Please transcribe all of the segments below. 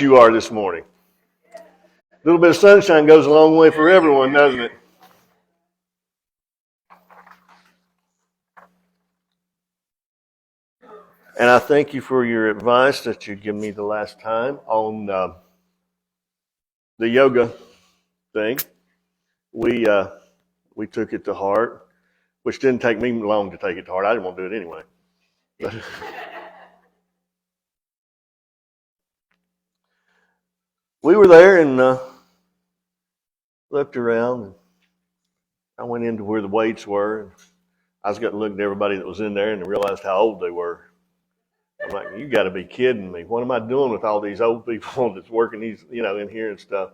You are this morning. A little bit of sunshine goes a long way for everyone, doesn't it? And I thank you for your advice that you gave me the last time on the yoga thing. We took it to heart, which didn't take me long to take it to heart. I didn't want to do it anyway. We were there and looked around, and I went into where the weights were. And I was getting to look at everybody that was in there and realized how old they were. I'm like, you got to be kidding me. What am I doing with all these old people that's working these, in here and stuff?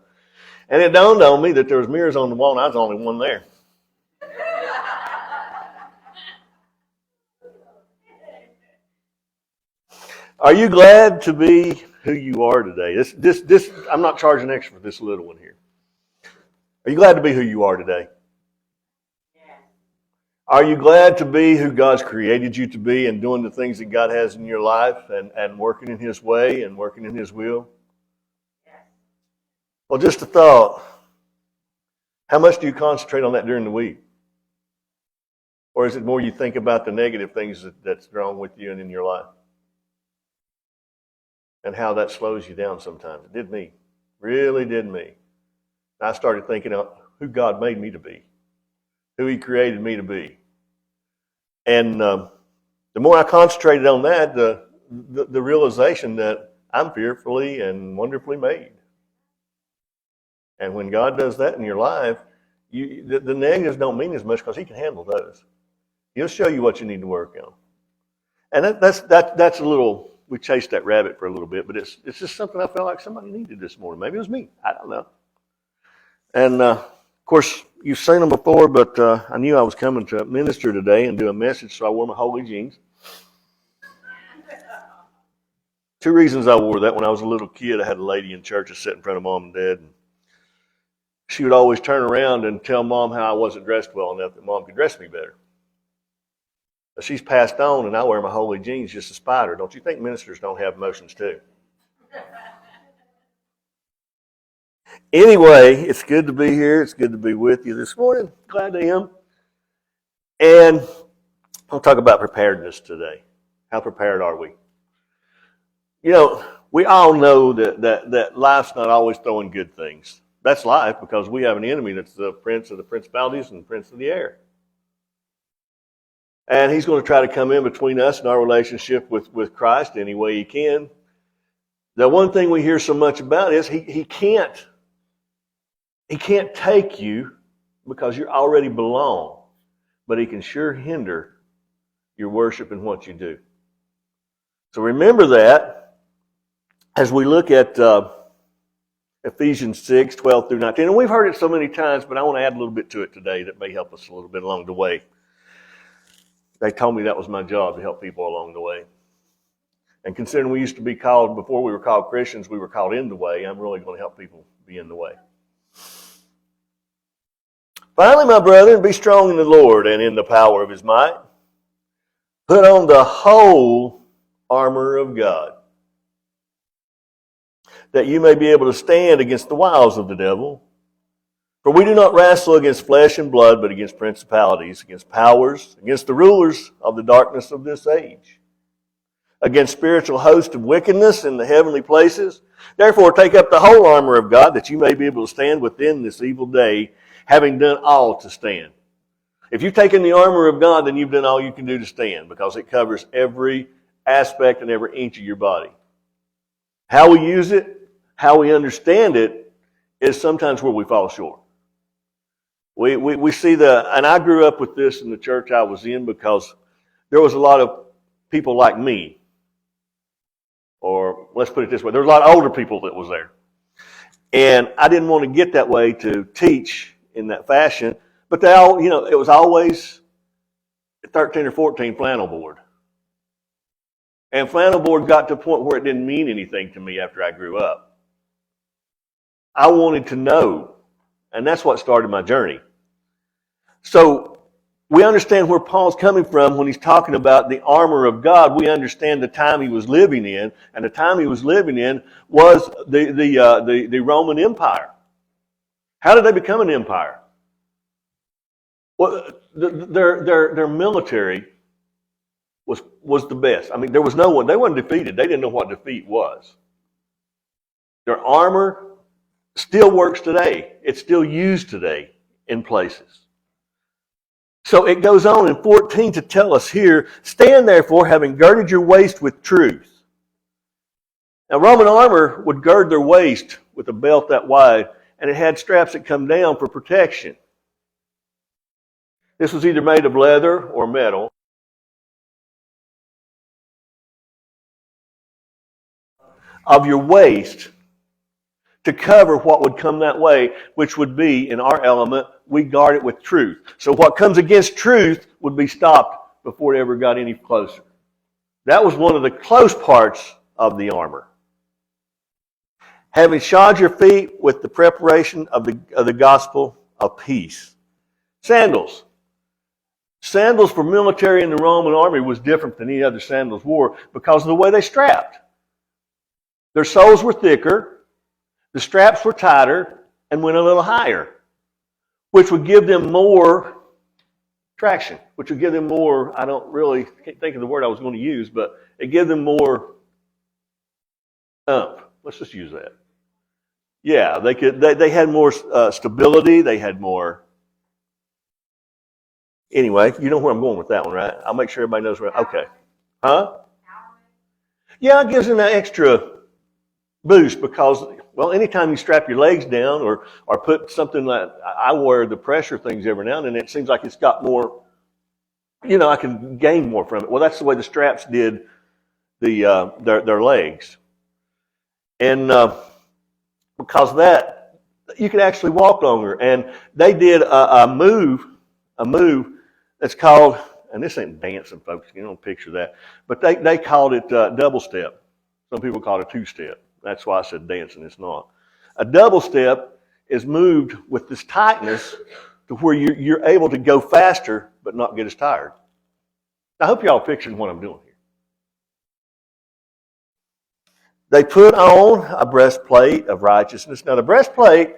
And it dawned on me that there was mirrors on the wall and I was the only one there. Are you glad to be who you are today? This I'm not charging extra for this little one here. Are you glad to be who you are today? Are you glad to be who God's created you to be and doing the things that God has in your life and working in His way and working in His will? Well, just a thought. How much do you concentrate on that during the week? Or is it more you think about the negative things that's wrong with you and in your life? And how that slows you down sometimes. It did me. Really did me. I started thinking of who God made me to be. Who He created me to be. And the more I concentrated on that, the realization that I'm fearfully and wonderfully made. And when God does that in your life, the negatives don't mean as much because He can handle those. He'll show you what you need to work on. And that's a little, we chased that rabbit for a little bit, but it's just something I felt like somebody needed this morning. Maybe it was me. I don't know. And of course, you've seen them before, but I knew I was coming to minister today and do a message, so I wore my holy jeans. Two reasons I wore that. When I was a little kid, I had a lady in church that sat in front of Mom and Dad. And she would always turn around and tell Mom how I wasn't dressed well enough that Mom could dress me better. But she's passed on, and I wear my holy jeans just to spite her. Don't you think ministers don't have emotions too? Anyway, it's good to be here. It's good to be with you this morning. Glad I am. And I'll talk about preparedness today. How prepared are we? We all know that life's not always throwing good things. That's life because we have an enemy that's the prince of the principalities and the prince of the air. And he's going to try to come in between us and our relationship with Christ any way he can. The one thing we hear so much about is he can't take you because you already belong, but he can sure hinder your worship and what you do. So remember that as we look at Ephesians 6, 12 through 19. And we've heard it so many times, but I want to add a little bit to it today that may help us a little bit along the way. They told me that was my job, to help people along the way. And considering we used to be called, before we were called Christians, we were called in the way, I'm really going to help people be in the way. Finally, my brethren, be strong in the Lord and in the power of His might. Put on the whole armor of God, that you may be able to stand against the wiles of the devil. For we do not wrestle against flesh and blood, but against principalities, against powers, against the rulers of the darkness of this age, against spiritual hosts of wickedness in the heavenly places. Therefore, take up the whole armor of God, that you may be able to stand within this evil day, having done all to stand. If you've taken the armor of God, then you've done all you can do to stand, because it covers every aspect and every inch of your body. How we use it, how we understand it, is sometimes where we fall short. We see and I grew up with this in the church I was in because there was a lot of people like me, or let's put it this way, there were a lot of older people that was there. And I didn't want to get that way to teach in that fashion, but they all, it was always 13 or 14 flannel board. And flannel board got to a point where it didn't mean anything to me after I grew up. I wanted to know, and that's what started my journey. So we understand where Paul's coming from when he's talking about the armor of God. We understand the time he was living in, and the time he was living in was the Roman Empire. How did they become an empire? Well, their military was the best. I mean, there was no one. They weren't defeated. They didn't know what defeat was. Their armor still works today. It's still used today in places. So it goes on in 14 to tell us here, stand therefore, having girded your waist with truth. Now, Roman armor would gird their waist with a belt that wide, and it had straps that come down for protection. This was either made of leather or metal. Of your waist to cover what would come that way, which would be, in our element, we guard it with truth. So what comes against truth would be stopped before it ever got any closer. That was one of the close parts of the armor. Having shod your feet with the preparation of the gospel of peace. Sandals. Sandals for military in the Roman army was different than any other sandals wore because of the way they strapped. Their soles were thicker, the straps were tighter, and went a little higher, which would give them more traction, which would give them more, can't think of the word I was going to use, but it gave them more oomph. Let's just use that. Yeah, they had more stability, they had more. Anyway, you know where I'm going with that one, right? I'll make sure everybody knows where. Okay. Huh? Yeah, it gives them that extra boost because, well, anytime you strap your legs down or put something like, I wear the pressure things every now and then, it seems like it's got more, I can gain more from it. Well, that's the way the straps did their legs. And because of that, you could actually walk longer. And they did a move that's called, and this ain't dancing, folks, you don't picture that, but they called it double step. Some people call it a two-step. That's why I said dancing, it's not. A double step is moved with this tightness to where you're able to go faster but not get as tired. I hope y'all are picturing what I'm doing here. They put on a breastplate of righteousness. Now the breastplate,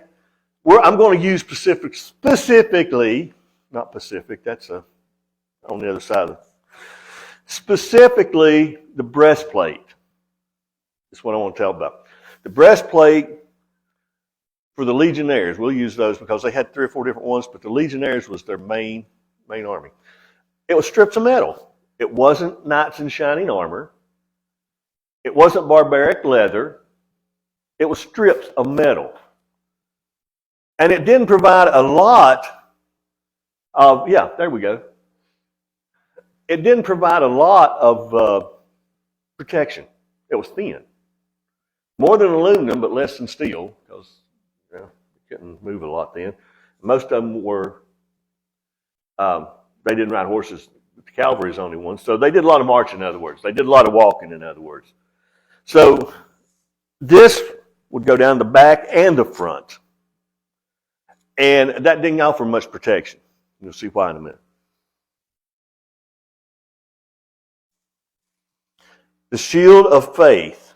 I'm going to use specifically, not Pacific, that's on the other side of it. Specifically, the breastplate. That's what I want to tell about. The breastplate for the legionnaires, we'll use those because they had 3 or 4 different ones, but the legionnaires was their main army. It was strips of metal. It wasn't knights in shining armor. It wasn't barbaric leather. It was strips of metal. And it didn't provide a lot of, there we go. It didn't provide a lot of protection. It was thin. More than aluminum, but less than steel, because you couldn't move a lot then. Most of them were, they didn't ride horses. The cavalry's only one. So they did a lot of marching, in other words. They did a lot of walking, in other words. So this would go down the back and the front. And that didn't offer much protection. You'll see why in a minute. The shield of faith,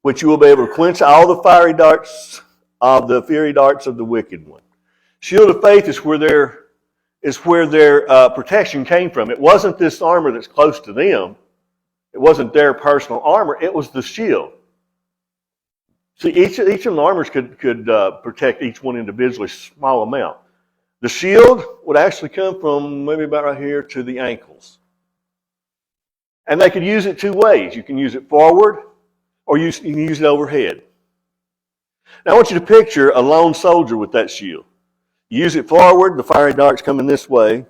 which you will be able to quench all the fiery darts of the wicked one. Shield of faith is where their protection came from. It wasn't this armor that's close to them. It wasn't their personal armor. It was the shield. See, each of the armors could protect each one individually, small amount. The shield would actually come from maybe about right here to the ankles. And they could use it 2 ways. You can use it forward, or you can use it overhead. Now I want you to picture a lone soldier with that shield. You use it forward, the fiery darts coming this way,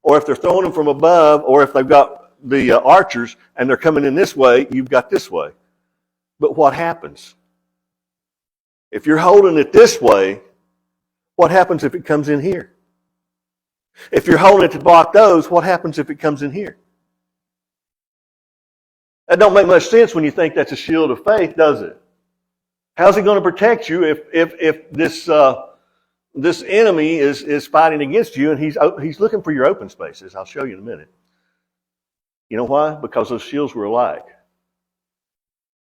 or if they're throwing them from above, or if they've got the archers and they're coming in this way, you've got this way. But what happens? If you're holding it this way, what happens if it comes in here? If you're holding it to block those, what happens if it comes in here? That don't make much sense when you think that's a shield of faith, does it? How's it going to protect you if this this enemy is fighting against you, and he's looking for your open spaces. I'll show you in a minute. You know why? Because those shields were alike.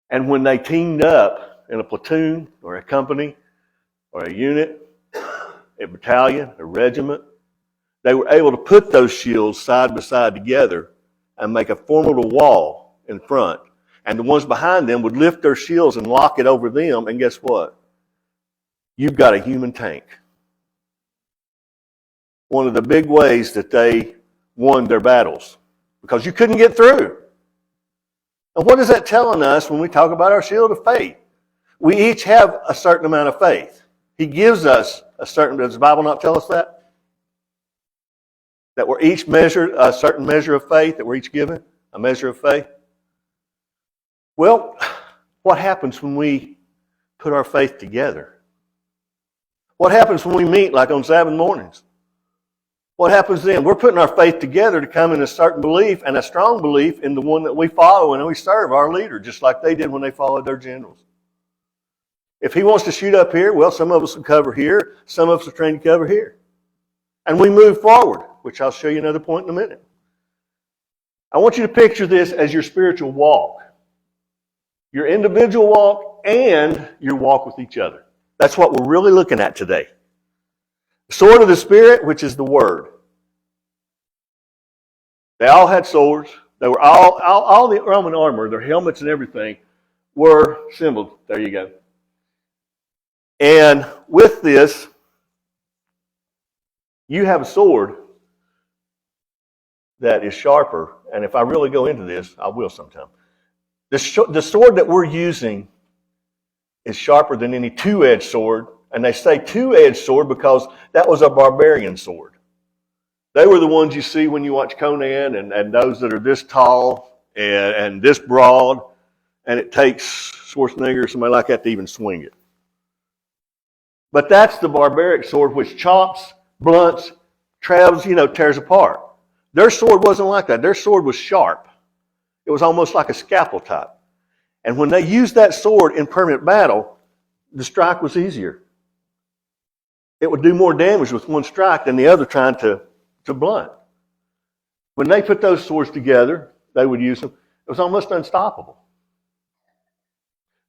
And when they teamed up in a platoon or a company or a unit, a battalion, a regiment, they were able to put those shields side by side together and make a formidable wall in front. And the ones behind them would lift their shields and lock it over them. And guess what? You've got a human tank. One of the big ways that they won their battles, because you couldn't get through. And what is that telling us when we talk about our shield of faith? We each have a certain amount of faith. He gives us a certain, does the Bible not tell us that? That we're each measured a certain measure of faith, that we're each given a measure of faith? Well, what happens when we put our faith together? What happens when we meet like on Sabbath mornings? What happens then? We're putting our faith together to come in a certain belief and a strong belief in the one that we follow and we serve, our leader, just like they did when they followed their generals. If he wants to shoot up here, well, some of us will cover here, some of us are trained to cover here. And we move forward, which I'll show you another point in a minute. I want you to picture this as your spiritual walk. Your individual walk and your walk with each other. That's what we're really looking at today. The sword of the Spirit, which is the Word. They all had swords. They were all the Roman armor, their helmets and everything, were symboled. There you go. And with this, you have a sword that is sharper. And if I really go into this, I will sometime. The sword that we're using is sharper than any two-edged sword. And they say two-edged sword because that was a barbarian sword. They were the ones you see when you watch Conan and those that are this tall and this broad. And it takes Schwarzenegger or somebody like that to even swing it. But that's the barbaric sword which chops, blunts, travels, tears apart. Their sword wasn't like that. Their sword was sharp. It was almost like a scalpel type. And when they used that sword in permanent battle, the strike was easier. It would do more damage with one strike than the other trying to blunt. When they put those swords together, they would use them. It was almost unstoppable.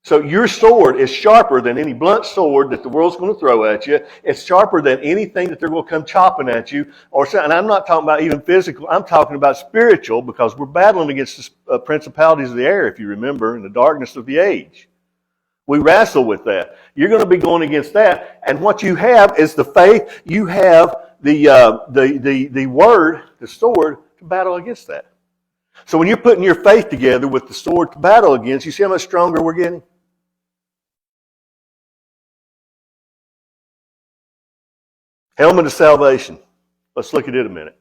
So your sword is sharper than any blunt sword that the world's going to throw at you. It's sharper than anything that they're going to come chopping at you. And I'm not talking about even physical. I'm talking about spiritual, because we're battling against the principalities of the air, if you remember, in the darkness of the age. We wrestle with that. You're going to be going against that. And what you have is the faith. You have the word, the sword, to battle against that. So when you're putting your faith together with the sword to battle against, you see how much stronger we're getting? Helmet of salvation. Let's look at it a minute.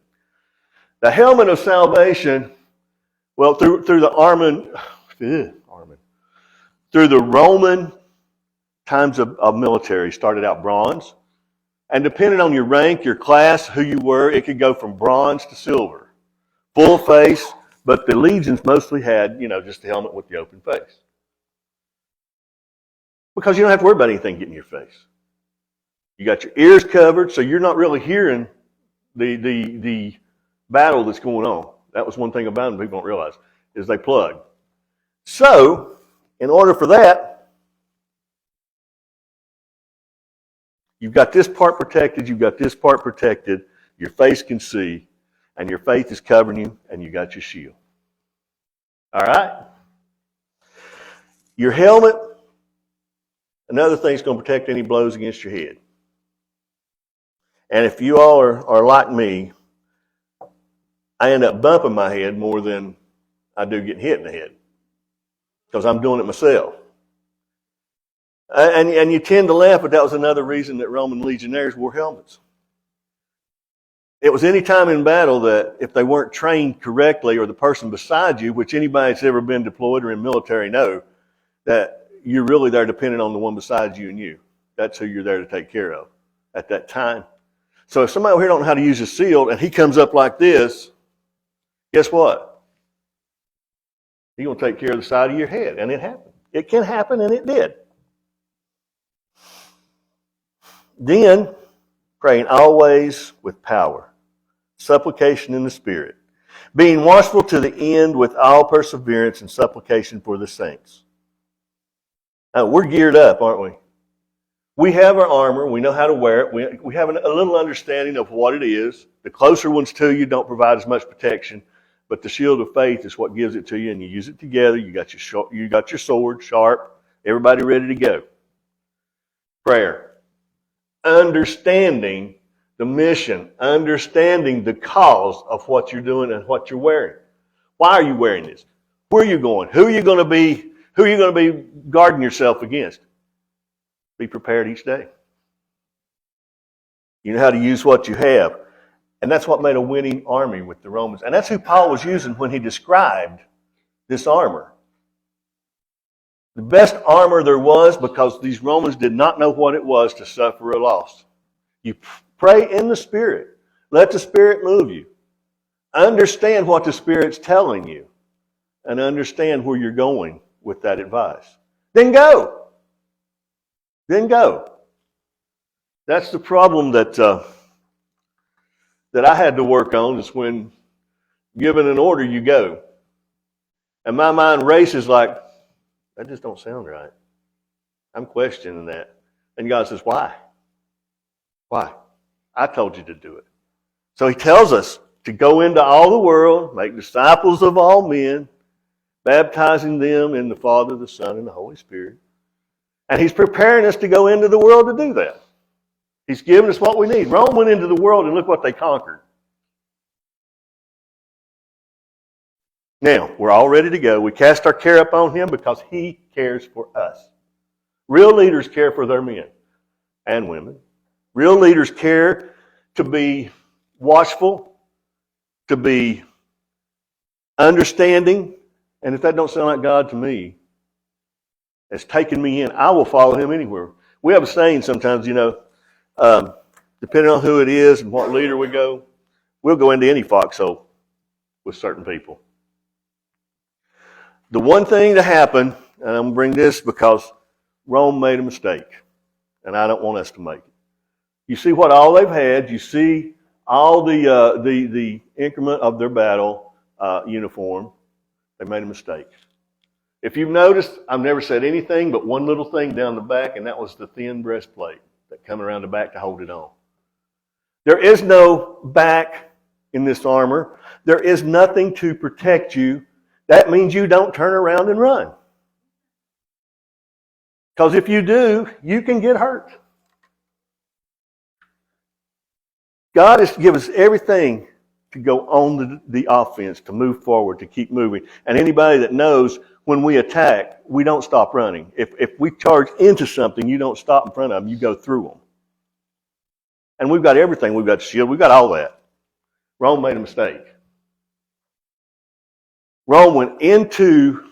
The helmet of salvation, well, through the through the Roman times of military, started out bronze. And depending on your rank, your class, who you were, it could go from bronze to silver. Full face, but the legions mostly had, just the helmet with the open face. Because you don't have to worry about anything getting in your face. You got your ears covered, so you're not really hearing the battle that's going on. That was one thing about them people don't realize, is they plug. So, in order for that, you've got this part protected, you've got this part protected, your face can see, and your faith is covering you, and you got your shield. All right? Your helmet, another thing is going to protect any blows against your head. And if you all are like me, I end up bumping my head more than I do getting hit in the head, because I'm doing it myself. And you tend to laugh, but that was another reason that Roman legionaries wore helmets. It was any time in battle that if they weren't trained correctly, or the person beside you, which anybody that's ever been deployed or in military know, that you're really there depending on the one beside you and you. That's who you're there to take care of at that time. So if somebody over here don't know how to use a shield and he comes up like this, guess what? He's going to take care of the side of your head. And it happened. It can happen, and it did. Then praying always with power, supplication in the Spirit, being watchful to the end with all perseverance and supplication for the saints. Now, we're geared up, aren't we? We have our armor. We know how to wear it. We have a little understanding of what it is. The closer ones to you don't provide as much protection, but the shield of faith is what gives it to you, and you use it together. You got your sword sharp. Everybody ready to go. Prayer. Understanding the mission, understanding the cause of what you're doing and what you're wearing. Why are you wearing this? Where are you going? Who are you going to be? Who are you going to be guarding yourself against? Be prepared each day. You know how to use what you have. And that's what made a winning army with the Romans. And that's who Paul was using when he described this armor. The best armor there was, because these Romans did not know what it was to suffer a loss. You pray in the Spirit. Let the Spirit move you. Understand what the Spirit's telling you. And understand where you're going with that advice. Then go. Then go. That's the problem that I had to work on, is when given an order, you go. And my mind races like, that just don't sound right. I'm questioning that. And God says, why? Why? I told you to do it. So he tells us to go into all the world, make disciples of all men, baptizing them in the Father, the Son, and the Holy Spirit. And he's preparing us to go into the world to do that. He's given us what we need. Rome went into the world and look what they conquered. Now, we're all ready to go. We cast our care upon him because he cares for us. Real leaders care for their men and women. Real leaders care to be watchful, to be understanding. And if that don't sound like God to me, it's taken me in, I will follow him anywhere. We have a saying sometimes, depending on who it is and what leader we go, we'll go into any foxhole with certain people. The one thing to happen, and I'm going to bring this because Rome made a mistake, and I don't want us to make it. You see what all they've had. You see all the increment of their battle uniform. They made a mistake. If you've noticed, I've never said anything but one little thing down the back, and that was the thin breastplate that come around the back to hold it on. There is no back in this armor. There is nothing to protect you. That means you don't turn around and run. Because if you do, you can get hurt. God has given us everything to go on the offense, to move forward, to keep moving. And anybody that knows, when we attack, we don't stop running. If we charge into something, you don't stop in front of them, you go through them. And we've got everything. We've got the shield. We've got all that. Rome made a mistake. Rome went into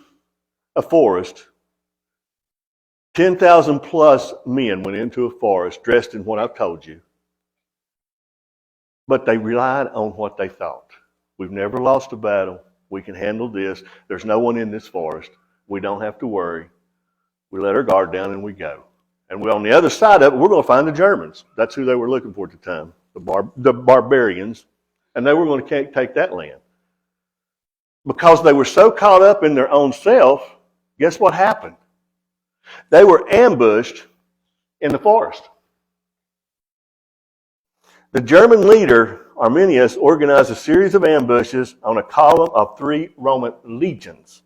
a forest. 10,000 plus men went into a forest dressed in what I've told you. But they relied on what they thought. We've never lost a battle. We can handle this. There's no one in this forest. We don't have to worry. We let our guard down and we go. And we're on the other side of it, we're going to find the Germans. That's who they were looking for at the time, the barbarians. And they were going to take that land. Because they were so caught up in their own self, guess what happened? They were ambushed in the forest. The German leader, Arminius, organized a series of ambushes on a column of 3 Roman legions.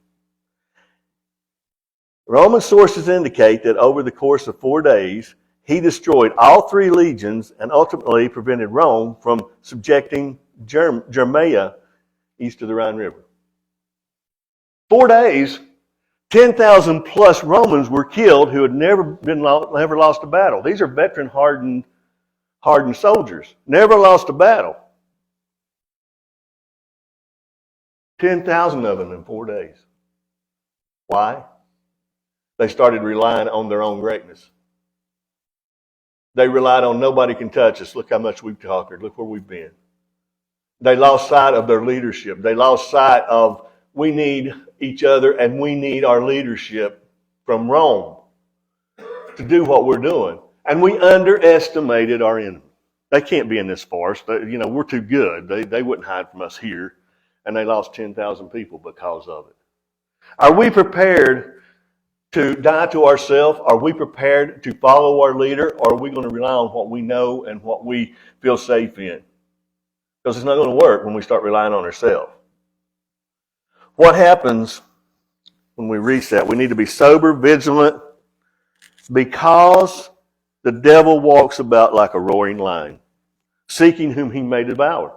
Roman sources indicate that over the course of 4 days, he destroyed all 3 legions and ultimately prevented Rome from subjecting Germania east of the Rhine River. 4 days, 10,000 plus Romans were killed who had never lost a battle. These are veteran hardened soldiers. Never lost a battle. 10,000 of them in 4 days. Why? They started relying on their own greatness. They relied on nobody can touch us. Look how much we've conquered. Look where we've been. They lost sight of their leadership. They lost sight of we need each other and we need our leadership from Rome to do what we're doing. And we underestimated our enemy. They can't be in this forest. We're too good. They wouldn't hide from us here. And they lost 10,000 people because of it. Are we prepared to die to ourselves? Are we prepared to follow our leader? Or are we going to rely on what we know and what we feel safe in? Because it's not going to work when we start relying on ourselves. What happens when we reach that? We need to be sober, vigilant, because the devil walks about like a roaring lion, seeking whom he may devour.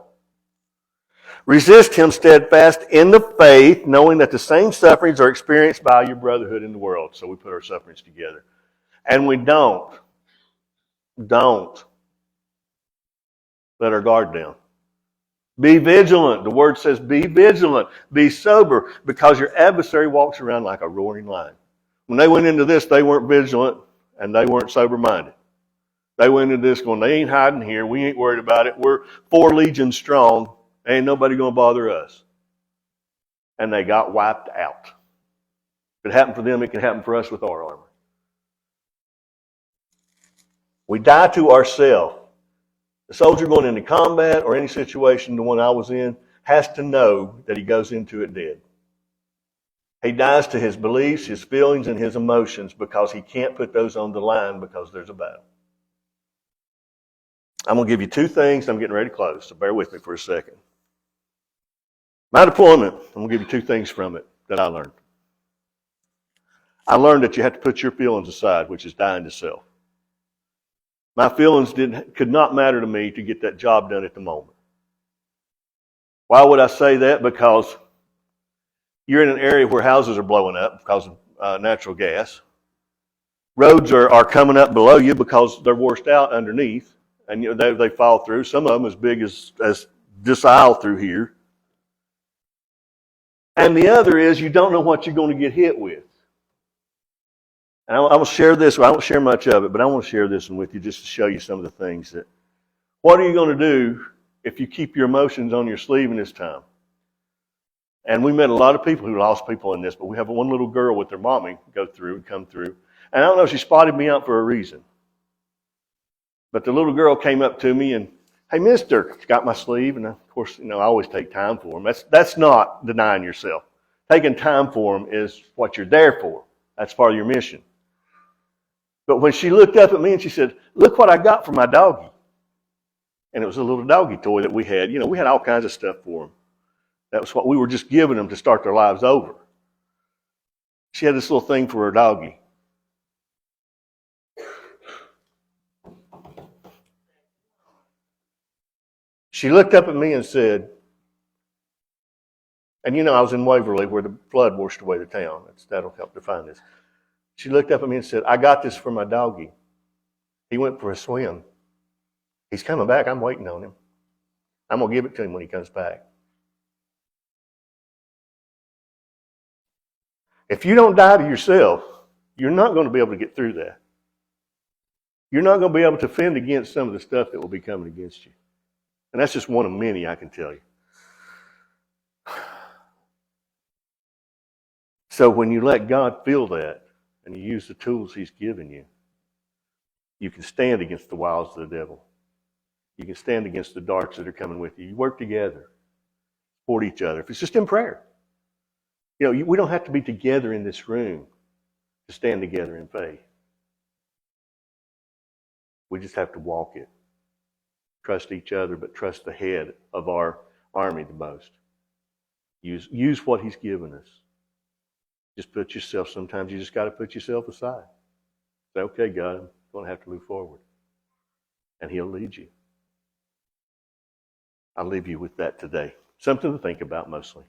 Resist him steadfast in the faith, knowing that the same sufferings are experienced by your brotherhood in the world. So we put our sufferings together. And we don't let our guard down. Be vigilant. The word says be vigilant. Be sober, because your adversary walks around like a roaring lion. When they went into this, they weren't vigilant and they weren't sober-minded. They went into this going, they ain't hiding here. We ain't worried about it. We're 4 legions strong. Ain't nobody going to bother us. And they got wiped out. If it happened for them, it can happen for us with our armor. We die to ourselves. The soldier going into combat or any situation, the one I was in, has to know that he goes into it dead. He dies to his beliefs, his feelings, and his emotions, because he can't put those on the line because there's a battle. I'm going to give you 2 things. I'm getting ready to close, so bear with me for a second. My deployment, I'm going to give you 2 things from it that I learned. I learned that you have to put your feelings aside, which is dying to self. My feelings could not matter to me to get that job done at the moment. Why would I say that? Because you're in an area where houses are blowing up because of natural gas. Roads are coming up below you because they're washed out underneath, and they fall through. Some of them as big as this aisle through here. And the other is you don't know what you're going to get hit with. And I will share this. I won't share much of it, but I want to share this one with you just to show you some of the things that. What are you going to do if you keep your emotions on your sleeve in this time? And we met a lot of people who lost people in this, but we have one little girl with her mommy come through. And I don't know if she spotted me out for a reason. But the little girl came up to me and, hey, mister, she got my sleeve. And of course, I always take time for them. That's not denying yourself. Taking time for them is what you're there for. That's part of your mission. But when she looked up at me and she said, look what I got for my doggy. And it was a little doggy toy that we had. We had all kinds of stuff for them. That was what we were just giving them to start their lives over. She had this little thing for her doggy. She looked up at me and said, and I was in Waverly where the flood washed away the town. That'll help define this. She looked up at me and said, I got this for my doggy. He went for a swim. He's coming back. I'm waiting on him. I'm going to give it to him when he comes back. If you don't die to yourself, you're not going to be able to get through that. You're not going to be able to fend against some of the stuff that will be coming against you. And that's just one of many, I can tell you. So when you let God feel that, and you use the tools He's given you, you can stand against the wiles of the devil. You can stand against the darts that are coming with you. You work together, support each other. If it's just in prayer. We don't have to be together in this room to stand together in faith. We just have to walk it. Trust each other, but trust the head of our army the most. Use what He's given us. Just put yourself, sometimes you just got to put yourself aside. Say, okay, God, I'm going to have to move forward. And He'll lead you. I'll leave you with that today. Something to think about mostly.